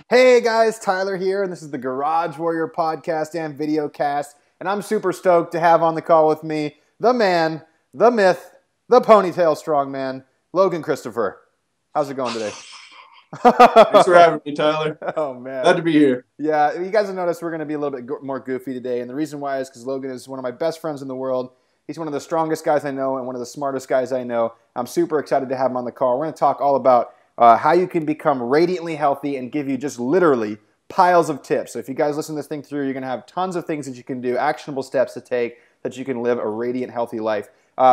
Hey guys, Tyler here, and this is the Garage Warrior podcast and video cast, and I'm super stoked to have on the call with me the man, the myth, the ponytail strongman, Logan Christopher. How's it going today? Thanks for having me, Tyler. Oh, man. Glad to be here. Yeah, you guys have noticed we're going to be a little bit more goofy today, and the reason why is because Logan is one of my best friends in the world. He's one of the strongest guys I know and one of the smartest guys I know. I'm super excited to have him on the call. We're going to talk all about how you can become radiantly healthy and give you just literally piles of tips. So if you guys listen to this thing through, you're going to have tons of things that you can do, actionable steps to take that you can live a radiant, healthy life.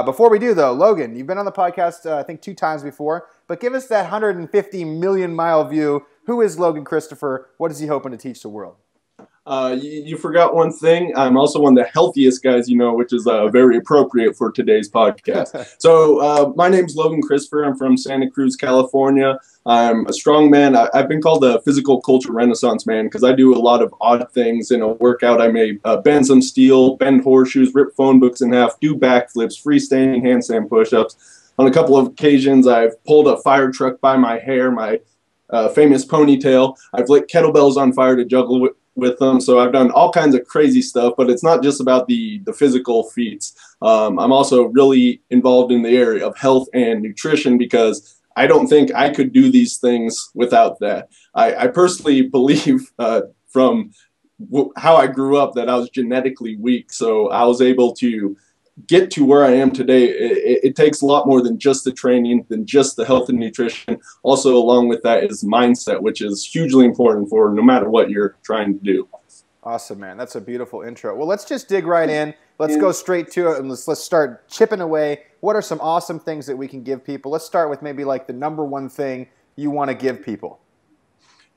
Before we do, though, Logan, you've been on the podcast, I think, 2 times before, but give us that 150 million mile view. Who is Logan Christopher? What is he hoping to teach the world? You forgot one thing. I'm also one of the healthiest guys you know, which is very appropriate for today's podcast. So my name's Logan Christopher. I'm from Santa Cruz, California. I'm a strong man. I've been called a physical culture renaissance man because I do a lot of odd things in a workout. I may bend some steel, bend horseshoes, rip phone books in half, do backflips, freestanding handstand push-ups. On a couple of occasions, I've pulled a fire truck by my hair, my famous ponytail. I've lit kettlebells on fire to juggle with them. So I've done all kinds of crazy stuff, but it's not just about the physical feats. I'm also really involved in the area of health and nutrition because I don't think I could do these things without that. I personally believe from how I grew up that I was genetically weak. So I was able to get to where I am today. It takes a lot more than just the training, than just the health and nutrition. Also, along with that is mindset, which is hugely important for no matter what you're trying to do. Awesome, man. That's a beautiful intro. Well, let's just dig right in. Let's go straight to it, and let's start chipping away. What are some awesome things that we can give people? Let's start with maybe like the number one thing you want to give people.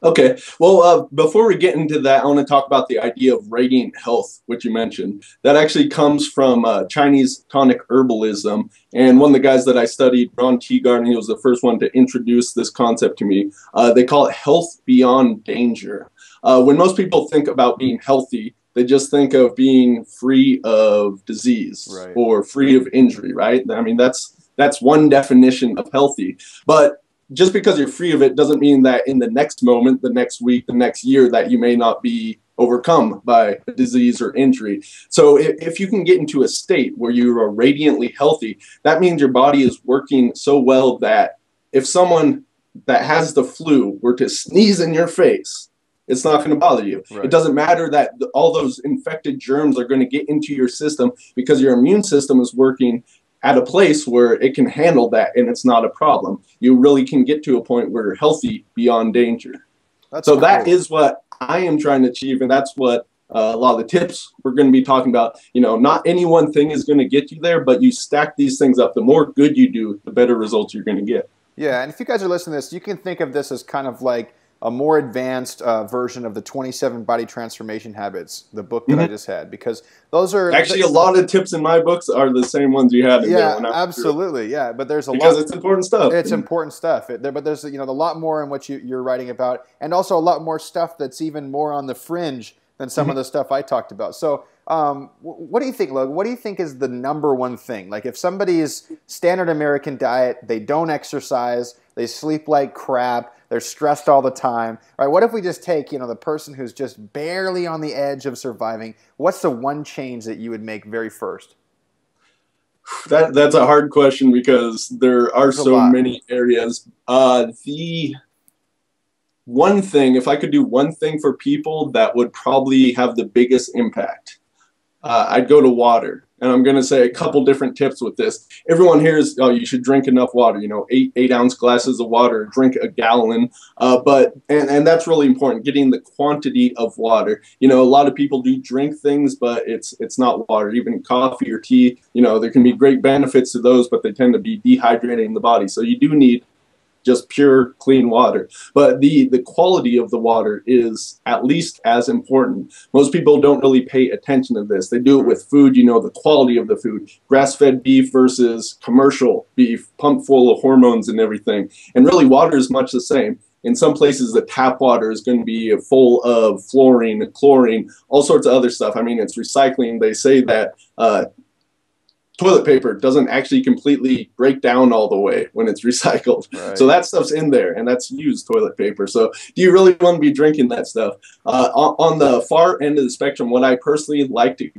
Okay, well, before we get into that, I want to talk about the idea of radiant health, which you mentioned. That actually comes from Chinese tonic herbalism, and one of the guys that I studied, Ron Teagarden, he was the first one to introduce this concept to me. They call it health beyond danger. When most people think about being healthy, they just think of being free of disease or free of injury, right? I mean, that's one definition of healthy, but just because you're free of it doesn't mean that in the next moment, the next week, the next year, that you may not be overcome by a disease or injury. So if you can get into a state where you are radiantly healthy, that means your body is working so well that if someone that has the flu were to sneeze in your face, it's not going to bother you. Right. It doesn't matter that all those infected germs are going to get into your system because your immune system is working at a place where it can handle that and it's not a problem. You really can get to a point where you're healthy beyond danger. So cool. That is what I am trying to achieve, and that's what a lot of the tips we're going to be talking about. You know, not any one thing is going to get you there, but you stack these things up. The more good you do, the better results you're going to get. Yeah, and if you guys are listening to this, you can think of this as kind of like a more advanced version of the 27 Body Transformation Habits, the book that I just had, because those are actually a lot of tips in my books are the same ones you had in there. Yeah, absolutely. Yeah, but there's because it's important stuff. It's important stuff. But there's a lot more in what you're writing about, and also a lot more stuff that's even more on the fringe than some of the stuff I talked about. So what do you think, Logan? What do you think is the number one thing? Like if somebody's standard American diet, they don't exercise, they sleep like crap, they're stressed all the time. All right, what if we just take, the person who's just barely on the edge of surviving? What's the one change that you would make very first? That's a hard question because there are so many areas. The one thing, if I could do one thing for people that would probably have the biggest impact, I'd go to water. And I'm going to say a couple different tips with this. Everyone hears, oh, you should drink enough water, 8-ounce glasses of water, drink a gallon. And that's really important, getting the quantity of water. A lot of people do drink things, but it's not water. Even coffee or tea, there can be great benefits to those, but they tend to be dehydrating the body. So you do need just pure, clean water. But the quality of the water is at least as important. Most people don't really pay attention to this. They do it with food, the quality of the food. Grass-fed beef versus commercial beef, pumped full of hormones and everything. And really, water is much the same. In some places, the tap water is going to be full of fluorine, chlorine, all sorts of other stuff. I mean, it's recycling. They say that toilet paper doesn't actually completely break down all the way when it's recycled. Right. So that stuff's in there, and that's used toilet paper. So do you really want to be drinking that stuff? On the far end of the spectrum, what I personally like to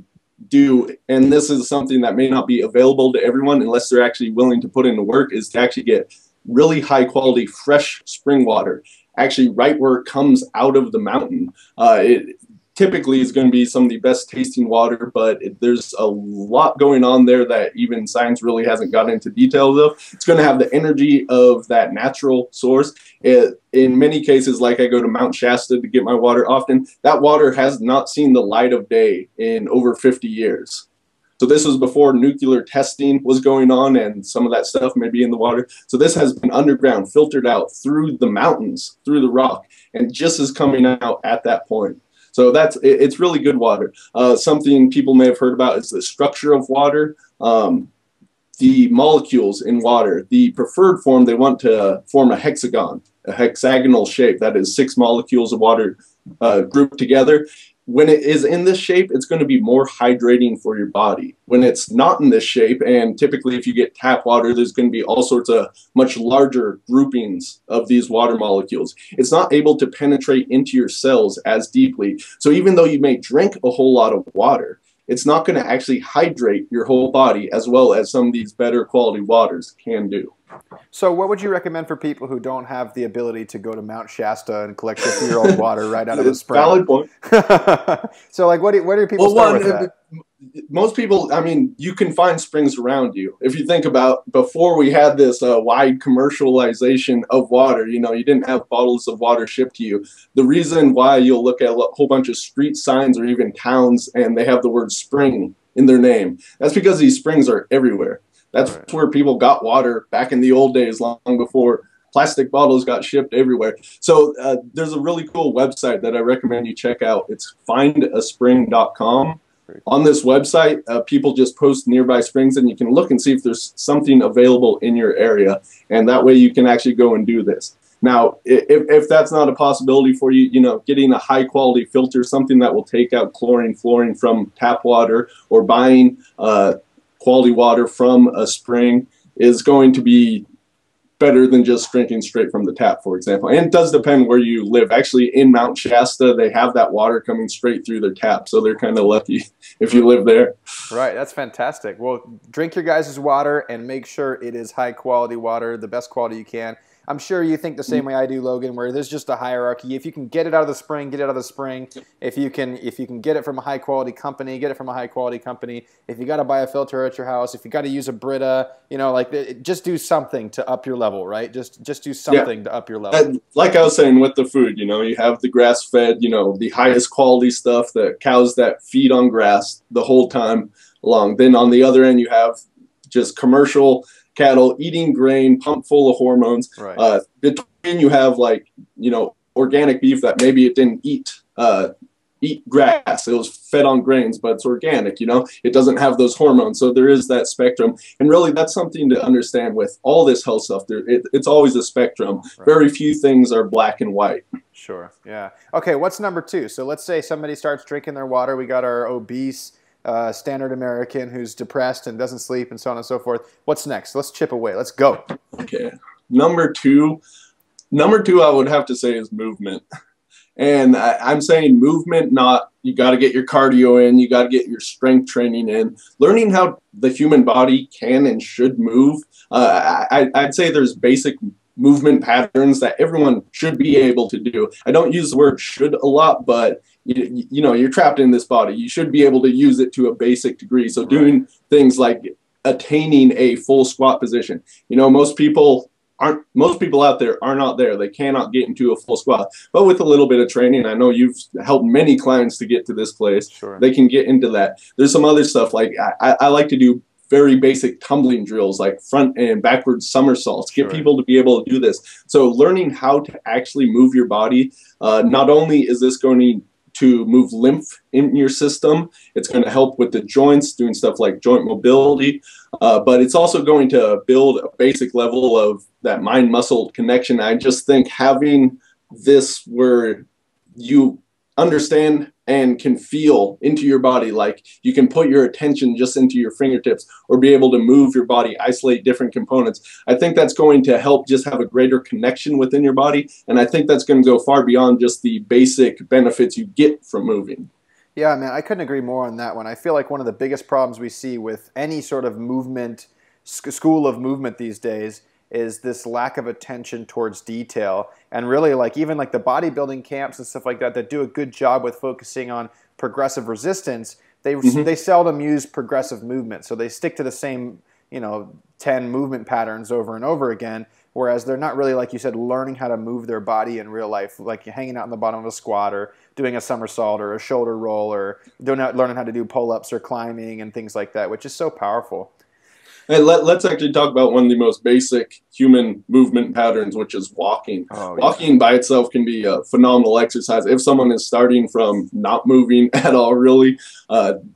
do, and this is something that may not be available to everyone unless they're actually willing to put in the work, is to actually get really high quality fresh spring water, actually right where it comes out of the mountain. It typically is going to be some of the best tasting water, but there's a lot going on there that even science really hasn't got into details of. It's going to have the energy of that natural source. In many cases, like I go to Mount Shasta to get my water often, that water has not seen the light of day in over 50 years. So this was before nuclear testing was going on, and some of that stuff may be in the water. So this has been underground, filtered out through the mountains, through the rock, and just is coming out at that point. So it's really good water. Something people may have heard about is the structure of water. The molecules in water, the preferred form, they want to form a hexagon, a hexagonal shape. That is 6 molecules of water grouped together. When it is in this shape, it's going to be more hydrating for your body. When it's not in this shape, and typically if you get tap water, there's going to be all sorts of much larger groupings of these water molecules. It's not able to penetrate into your cells as deeply. So even though you may drink a whole lot of water, it's not going to actually hydrate your whole body as well as some of these better quality waters can do. So what would you recommend for people who don't have the ability to go to Mount Shasta and collect 50-year-old water right out of the spring? Valid point. So like, where do people start with that? Most people, I mean, you can find springs around you. If you think about before we had this wide commercialization of water, you know, you didn't have bottles of water shipped to you. The reason why you'll look at a whole bunch of street signs or even towns and they have the word spring in their name, that's because these springs are everywhere. That's right. Where people got water back in the old days, long before plastic bottles got shipped everywhere. So there's a really cool website that I recommend you check out. It's findaspring.com. On this website, people just post nearby springs, and you can look and see if there's something available in your area. And that way you can actually go and do this. Now, if that's not a possibility for you, you know, getting a high quality filter, something that will take out chlorine, fluorine from tap water, or buying quality water from a spring is going to be better than just drinking straight from the tap, for example. And it does depend where you live. Actually, in Mount Shasta, they have that water coming straight through their tap, so they're kind of lucky if you live there. Right, that's fantastic. Well, drink your guys' water and make sure it is high quality water, the best quality you can. I'm sure you think the same way I do, Logan, where there's just a hierarchy. If you can get it out of the spring, get it out of the spring. If you can get it from a high quality company, get it from a high quality company. If you got to buy a filter at your house, if you got to use a Brita, you know, like just do something to up your level, right? Just do something to up your level. And like I was saying with the food, you know, you have the grass-fed, you know, the highest quality stuff, the cows that feed on grass the whole time long. Then on the other end, you have just commercial cattle eating grain, pumped full of hormones. Right. Between you have, like, you know, organic beef that maybe it didn't eat grass. It was fed on grains, but it's organic, you know. It doesn't have those hormones. So there is that spectrum. And really, that's something to understand with all this health stuff. It's always a spectrum. Right. Very few things are black and white. Sure, yeah. Okay, what's number 2? So let's say somebody starts drinking their water. We got our obese standard American who's depressed and doesn't sleep and so on and so forth. What's next? Let's chip away. Let's go. Okay. Number two, I would have to say is movement. And I'm saying movement, not you got to get your cardio in, you got to get your strength training in. Learning how the human body can and should move. I'd say there's basic movement patterns that everyone should be able to do. I don't use the word should a lot, but you know, you're trapped in this body. You should be able to use it to a basic degree. So doing things like attaining a full squat position. You know, most people out there are not there. They cannot get into a full squat. But with a little bit of training, I know you've helped many clients to get to this place. Sure. They can get into that. There's some other stuff, like I like to do very basic tumbling drills, like front and backwards somersaults, get people to be able to do this. So learning how to actually move your body, not only is this going to move lymph in your system, it's going to help with the joints, doing stuff like joint mobility, but it's also going to build a basic level of that mind-muscle connection. I just think having this where you understand and can feel into your body. Like you can put your attention just into your fingertips or be able to move your body, isolate different components. I think that's going to help just have a greater connection within your body. And I think that's going to go far beyond just the basic benefits you get from moving. Yeah, man, I couldn't agree more on that one. I feel like one of the biggest problems we see with any sort of movement, school of movement these days, is this lack of attention towards detail. And really, like even like the bodybuilding camps and stuff like that that do a good job with focusing on progressive resistance, they seldom use progressive movement. So they stick to the same, 10 movement patterns over and over again, whereas they're not really, like you said, learning how to move their body in real life, like hanging out in the bottom of a squat or doing a somersault or a shoulder roll or learning how to do pull-ups or climbing and things like that, which is so powerful. And let's actually talk about one of the most basic human movement patterns, which is walking. Oh, walking by itself can be a phenomenal exercise. If someone is starting from not moving at all, really,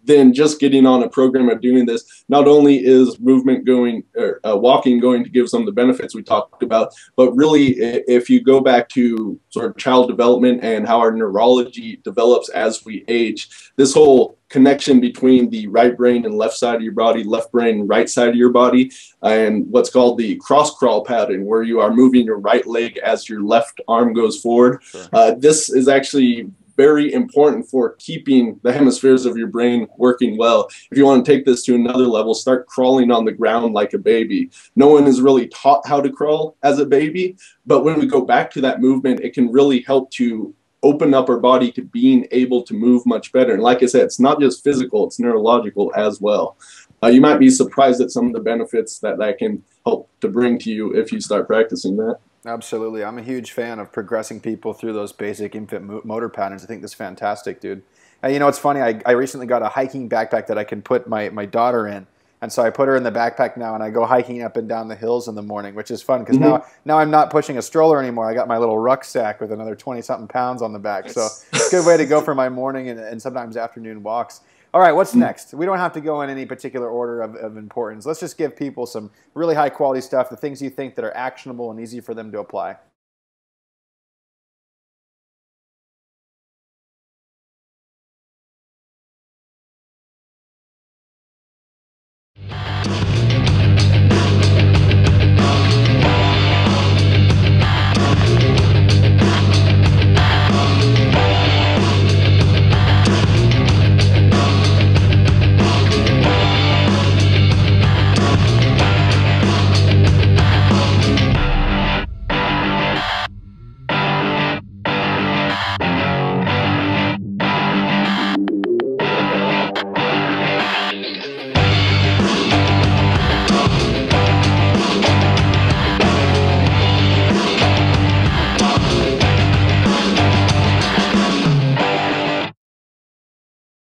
then just getting on a program of doing this, not only is walking going to give some of the benefits we talked about, but really if you go back to sort of child development and how our neurology develops as we age, this whole connection between the right brain and left side of your body, left brain and right side of your body, and what's called the cross crawl pattern, where you are moving your right leg as your left arm goes forward. Sure. This is actually very important for keeping the hemispheres of your brain working well. If you want to take this to another level, start crawling on the ground like a baby. No one is really taught how to crawl as a baby, but when we go back to that movement, it can really help to open up our body to being able to move much better. And like I said, it's not just physical, it's neurological as well. You might be surprised at some of the benefits that can help to bring to you if you start practicing that. Absolutely. I'm a huge fan of progressing people through those basic infant motor patterns. I think that's fantastic, dude. And it's funny, I recently got a hiking backpack that I can put my daughter in. And so I put her in the backpack now, and I go hiking up and down the hills in the morning, which is fun because now I'm not pushing a stroller anymore. I got my little rucksack with another 20-something pounds on the back. So it's a good way to go for my morning and sometimes afternoon walks. All right, what's next? We don't have to go in any particular order of importance. Let's just give people some really high-quality stuff, the things you think that are actionable and easy for them to apply.